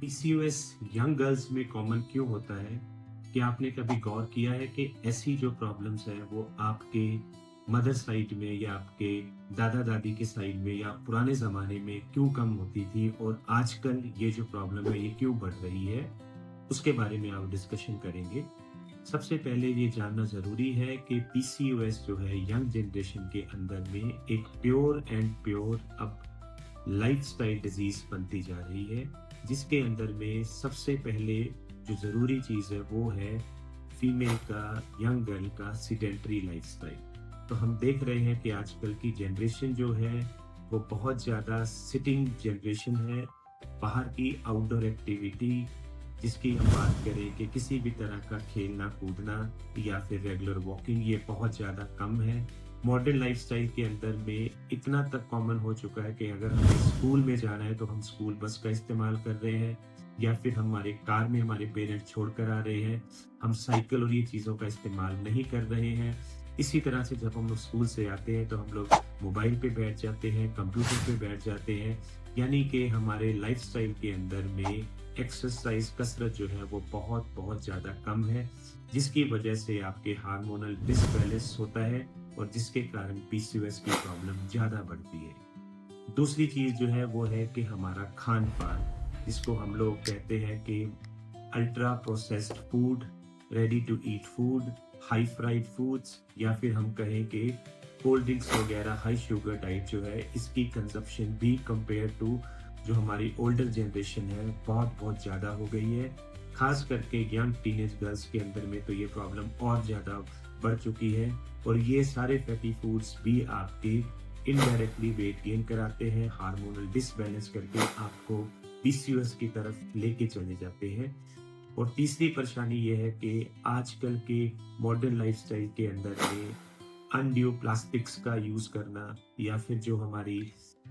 PCOS young girls में common क्यों होता है? क्या आपने कभी गौर किया है कि ऐसी जो प्रॉब्लम्स हैं वो आपके मदर साइड में या आपके दादा-दादी के साइड में या पुराने ज़माने में क्यों कम होती थी और आजकल ये जो प्रॉब्लम है ये क्यों बढ़ रही है? उसके बारे में आप डिस्कशन करेंगे। सबसे पहले ये जानना ज़रूरी है कि पीसीओएस जो है यंग जनरेशन के अंदर में एक प्योर एंड प्योर अब लाइफस्टाइल डिजीज बनती जा रही है, जिसके अंदर में सबसे पहले जो ज़रूरी चीज़ है वो है फीमेल का, यंग गर्ल का सिडेंटरी लाइफस्टाइल। तो हम देख रहे हैं कि आजकल की जनरेशन जो है वो बहुत ज़्यादा सिटिंग जनरेशन है। बाहर की आउटडोर एक्टिविटी जिसकी हम बात करें कि किसी भी तरह का खेलना कूदना या फिर रेगुलर वॉकिंग, ये बहुत ज़्यादा कम है। मॉडर्न लाइफस्टाइल के अंदर में इतना तक कॉमन हो चुका है कि अगर हमें स्कूल में जाना है तो हम स्कूल बस का इस्तेमाल कर रहे हैं या फिर हमारे कार में हमारे पेरेंट्स छोड़ कर आ रहे हैं। हम साइकिल और ये चीज़ों का इस्तेमाल नहीं कर रहे हैं। इसी तरह से जब हम लोग स्कूल से आते हैं तो हम लोग मोबाइल पे बैठ जाते हैं, कंप्यूटर पे बैठ जाते हैं। यानी कि हमारे लाइफस्टाइल के अंदर में एक्सरसाइज, कसरत जो है वो बहुत बहुत ज़्यादा कम है, जिसकी वजह से आपके हार्मोनल डिसबैलेंस होता है और जिसके कारण पीसीओएस की प्रॉब्लम ज़्यादा बढ़ती है। दूसरी चीज़ जो है वो है कि हमारा खान-पान, जिसको हम लोग कहते हैं कि ultra processed food, ready to eat food, high fried foods, या फिर हम कहें कि कोल्ड ड्रिंक्स वगैरह, हाई शुगर डाइट जो है इसकी कंजप्शन भी कंपेयर टू जो हमारी ओल्डर जनरेशन है बहुत बहुत ज़्यादा हो गई है। खास करके यंग टीनेज गर्ल्स के अंदर में तो ये प्रॉब्लम और ज़्यादा बढ़ चुकी है और ये सारे फैटी फूड्स भी आपके इनडायरेक्टली वेट गेन कराते हैं, हार्मोनल डिसबैलेंस करके आपको पीसीओएस की तरफ लेके चले जाते हैं। और तीसरी परेशानी ये है कि आजकल के मॉडर्न लाइफस्टाइल के अंदर में अनड्यू प्लास्टिक्स का यूज़ करना या फिर जो हमारी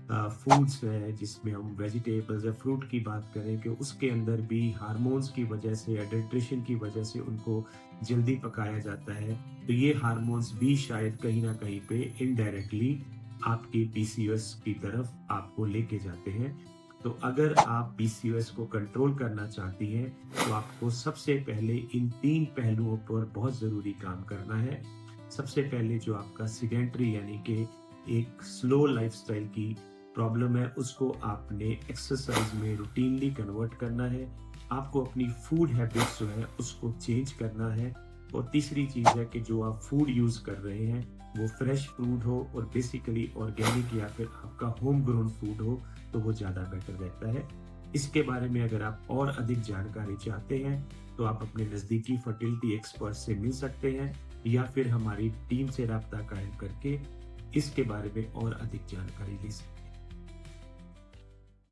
फूड्स है जिसमें हम वेजिटेबल्स या फ्रूट की बात करें कि उसके अंदर भी हार्मोन्स की वजह से, एडल्ट्रेशन की वजह से उनको जल्दी पकाया जाता है। तो ये हार्मोन्स भी शायद कहीं ना कहीं पे इनडायरेक्टली आपकी पीसीओएस की तरफ आपको लेके जाते हैं। तो अगर आप पीसीओएस को कंट्रोल करना चाहती हैं तो आपको सबसे पहले इन 3 पहलुओं पर बहुत ज़रूरी काम करना है। सबसे पहले जो आपका सिडेंटरी यानी कि एक स्लो लाइफस्टाइल की प्रॉब्लम है, उसको आपने एक्सरसाइज में रूटीनली कन्वर्ट करना है। आपको अपनी फूड हैबिट्स जो है उसको चेंज करना है। और तीसरी चीज़ है कि जो आप फूड यूज़ कर रहे हैं वो फ्रेश फूड हो और बेसिकली ऑर्गेनिक या फिर आपका होम ग्रोन फूड हो तो वो ज़्यादा बेटर रहता है। इसके बारे में अगर आप और अधिक जानकारी चाहते हैं तो आप अपने नज़दीकी फर्टिलिटी एक्सपर्ट से मिल सकते हैं या फिर हमारी टीम से राब्ता कायम करके इसके बारे में और अधिक जानकारी ले सकते हैं।